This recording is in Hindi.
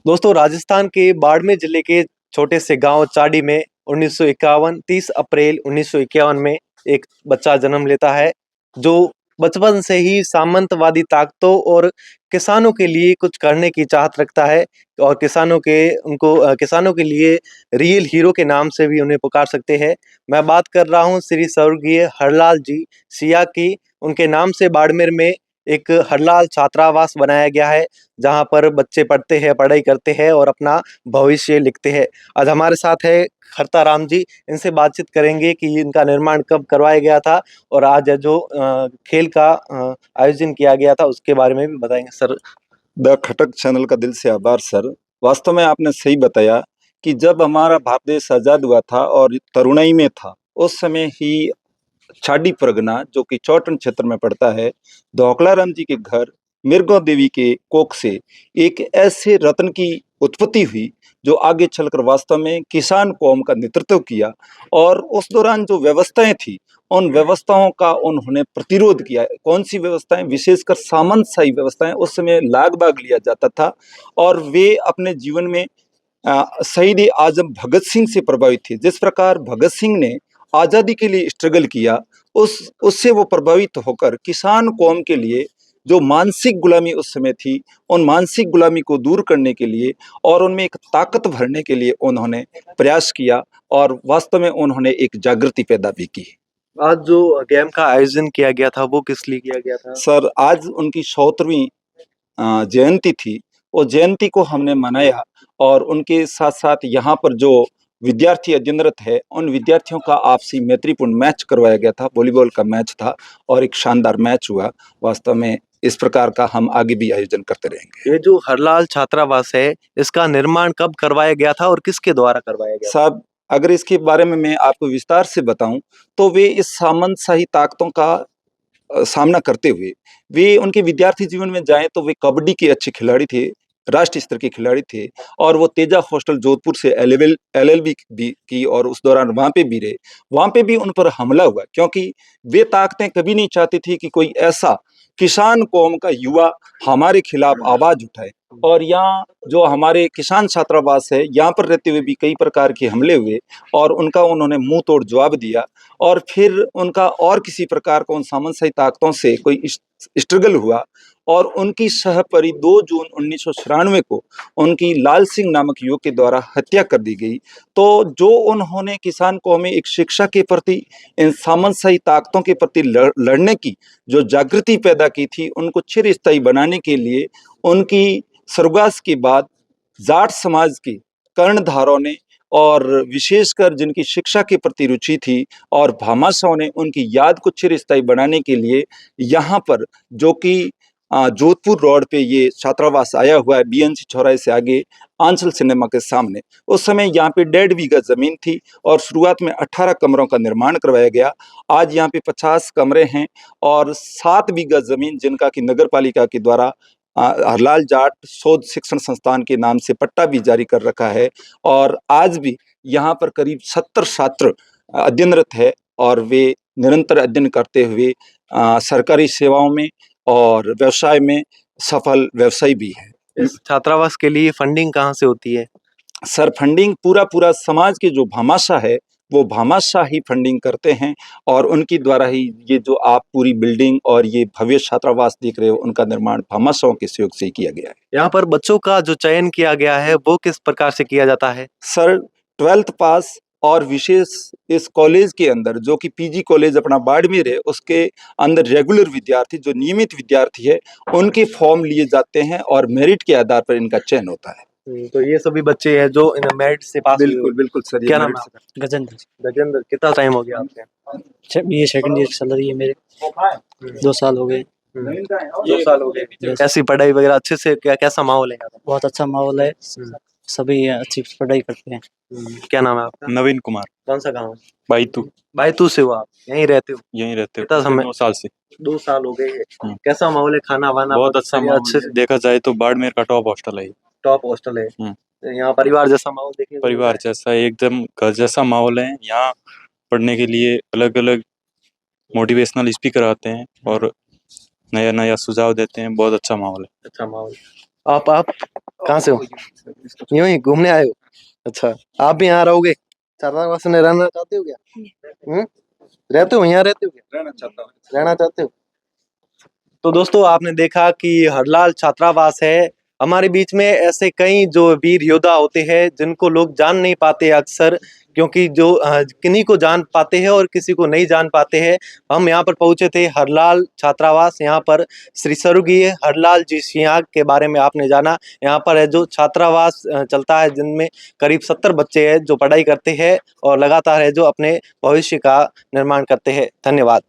दोस्तों, राजस्थान के बाड़मेर जिले के छोटे से गांव चाड़ी में 1951 30 अप्रैल 1951 में एक बच्चा जन्म लेता है जो बचपन से ही सामंतवादी ताकतों और किसानों के लिए कुछ करने की चाहत रखता है। और किसानों के लिए रियल हीरो के नाम से भी उन्हें पुकार सकते हैं। मैं बात कर रहा हूं श्री स्वर्गीय हरलाल जी सिया की। उनके नाम से बाड़मेर में एक हरलाल छात्रावास बनाया गया है, जहाँ पर बच्चे पढ़ते हैं, पढ़ाई करते हैं और अपना भविष्य लिखते हैं। आज हमारे साथ है खरता राम जी। इनसे बातचीत करेंगे कि इनका निर्माण कब करवाया गया था और आज जो खेल का आयोजन किया गया था उसके बारे में भी बताएंगे सर। द खटक चैनल का दिल से आभार सर। वास्तव में आपने सही बताया कि जब हमारा भारत देश आजाद हुआ था और तरुणाई में था, उस समय ही छाडी परगना जो कि चौटन क्षेत्र में पड़ता है, धौकलाराम जी के घर मिर्गो देवी के कोख से एक ऐसे रत्न की उत्पत्ति हुई जो आगे चलकर वास्तव में किसान कौम का नेतृत्व किया। और उस दौरान जो व्यवस्थाएं थी, उन व्यवस्थाओं का उन्होंने प्रतिरोध किया। कौन सी व्यवस्थाएं? विशेषकर सामंतशाही व्यवस्थाएं। उस समय लाग बाग लिया जाता था और वे अपने जीवन में शहीद आजम भगत सिंह से प्रभावित थे। जिस प्रकार भगत सिंह ने आजादी के लिए स्ट्रगल किया, उससे वो प्रभावित होकर किसान कौम के लिए जो मानसिक गुलामी उस समय थी, उन मानसिक गुलामी को दूर करने के लिए और उनमें एक ताकत भरने के लिए उन्होंने प्रयास किया और वास्तव में उन्होंने एक जागृति पैदा भी की। आज जो गेम का आयोजन किया गया था वो किस लिए किया गया था? सर, आज उनकी 100वीं जयंती थी। वो जयंती को हमने मनाया और उनके साथ साथ यहाँ पर जो विद्यार्थी अध्ययनरत है, उन विद्यार्थियों का आपसी मैत्रीपूर्ण मैच करवाया गया था। वॉलीबॉल का मैच था और एक शानदार मैच हुआ। वास्तव में इस प्रकार का हम आगे भी आयोजन करते रहेंगे। ये जो हरलाल छात्रावास है, इसका निर्माण कब करवाया गया था और किसके द्वारा करवाया गया था? साहब, अगर इसके बारे में मैं आपको विस्तार से बताऊं तो वे इस सामंतशाही ताकतों का सामना करते हुए वे उनके विद्यार्थी जीवन में जाएं तो वे कबड्डी के अच्छे खिलाड़ी थे, राष्ट्रीय स्तर के खिलाड़ी थे। और वो तेजा हॉस्टल जोधपुर से एलएलबी भी की और उस दौरान वहां पे भी रहे। वहां पे भी उन पर हमला हुआ क्योंकि वे ताकतें कभी नहीं चाहती थी कि कोई ऐसा किसान कौम का युवा हमारे खिलाफ आवाज उठाए। और यहाँ जो हमारे किसान छात्रावास है, यहाँ पर रहते हुए भी कई प्रकार के हमले हुए और उनका उन्होंने मुंह तोड़ जवाब दिया। और फिर उनका और किसी प्रकार का उन सामंतशाही ताकतों से कोई स्ट्रगल हुआ और उनकी सहपरि 2 जून 1996 को उनकी लाल सिंह नामक युवक के द्वारा हत्या कर दी गई। तो जो उन्होंने किसान कौम में एक शिक्षा के प्रति, इन सामंतशाही ताकतों के प्रति लड़ने की जो जागृति पैदा की थी, उनको चिरस्थायी बनाने के लिए उनकी स्वर्गवास के बाद जाट समाज के कर्णधारों ने और विशेषकर जिनकी शिक्षा के प्रति रुचि थी और भामाशाहों ने उनकी याद को चिरस्थायी बनाने के लिए यहाँ पर जो कि जोधपुर रोड पे ये छात्रावास आया हुआ है, बीएनसी चौराहे से आगे आंचल सिनेमा के सामने। उस समय यहाँ पे 1.5 बीघा जमीन थी और शुरुआत में 18 कमरों का निर्माण करवाया गया। आज यहाँ पे 50 कमरे हैं और 7 बीघा जमीन जिनका कि नगर पालिका के द्वारा हरलाल जाट शोध शिक्षण संस्थान के नाम से पट्टा भी जारी कर रखा है। और आज भी यहाँ पर करीब 70 छात्र अध्ययनरत है और वे निरंतर अध्ययन करते हुए सरकारी सेवाओं में और व्यवसाय में सफल व्यवसायी भी है। इस छात्रावास के लिए फंडिंग कहाँ से होती है? सर, फंडिंग पूरा समाज के जो भामाशाह है, वो भामाशाह ही फंडिंग करते हैं और उनकी द्वारा ही ये जो आप पूरी बिल्डिंग और ये भव्य छात्रावास देख रहे हो, उनका निर्माण भामाशाहों के सहयोग से ही किया गया है। यहाँ पर बच्चों का जो चयन किया गया है वो किस प्रकार से किया जाता है? सर, 12th पास और विशेष इस कॉलेज के अंदर जो कि पीजी कॉलेज अपना बाड़मेर है, उसके अंदर रेगुलर विद्यार्थी जो नियमित विद्यार्थी है, उनके फॉर्म लिए जाते हैं और मेरिट के आधार पर इनका चयन होता है। तो ये सभी बच्चे हैं जो इन मेरिट से पास हुए। बिल्कुल बिल्कुल सर। क्या नाम है आपका? गजेंद्र। गजेंद्र, कितना टाइम हो गया आपके? ये सेकंड ईयर चल रही है मेरे। 2 साल हो गए। 2 साल हो गए। कैसी पढ़ाई वगैरह अच्छे से, कैसा माहौल है यहाँ का? बहुत अच्छा माहौल है, सभी अच्छी पढ़ाई करते हैं। क्या नाम है आपका? नवीन कुमार। कौन सा गाँव है? बाईतू। बायतू से हो आप? यहीं रहते हो? यहीं रहते हो। कितना समय? 2 साल से। 2 साल हो गए। कैसा माहौल है? खाना वाना बहुत अच्छा माहौल अच्छे है। देखा जाए तो बाड़मेर का टॉप हॉस्टल है। टॉप हॉस्टल है। यहाँ परिवार जैसा माहौल देखने को परिवार जैसा, एकदम घर जैसा माहौल है। यहाँ पढ़ने के लिए अलग अलग मोटिवेशनल स्पीकर आते हैं और नया नया सुझाव देते हैं। बहुत अच्छा माहौल है। अच्छा माहौल। आप कहाँ से हो? यूं ही घूमने आए हो? अच्छा, आप भी यहाँ रहोगे? छात्रावास में रहना चाहते हो क्या? रहते हो, यहाँ रहते हो क्या? रहना चाहता हूँ। रहना चाहते हो? तो दोस्तों आपने देखा कि हरलाल छात्रावास है। हमारे बीच में ऐसे कई जो वीर योद्धा होते हैं जिनको लोग जान नहीं पाते अक्सर, क्योंकि जो किन्हीं को जान पाते हैं और किसी को नहीं जान पाते हैं। हम यहाँ पर पहुंचे थे हरलाल छात्रावास। यहाँ पर श्री स्वर्गीय हरलाल जी सिंह के बारे में आपने जाना। यहाँ पर है जो छात्रावास चलता है जिनमें करीब 70 बच्चे हैं जो पढ़ाई करते हैं और लगातार है जो अपने भविष्य का निर्माण करते हैं। धन्यवाद।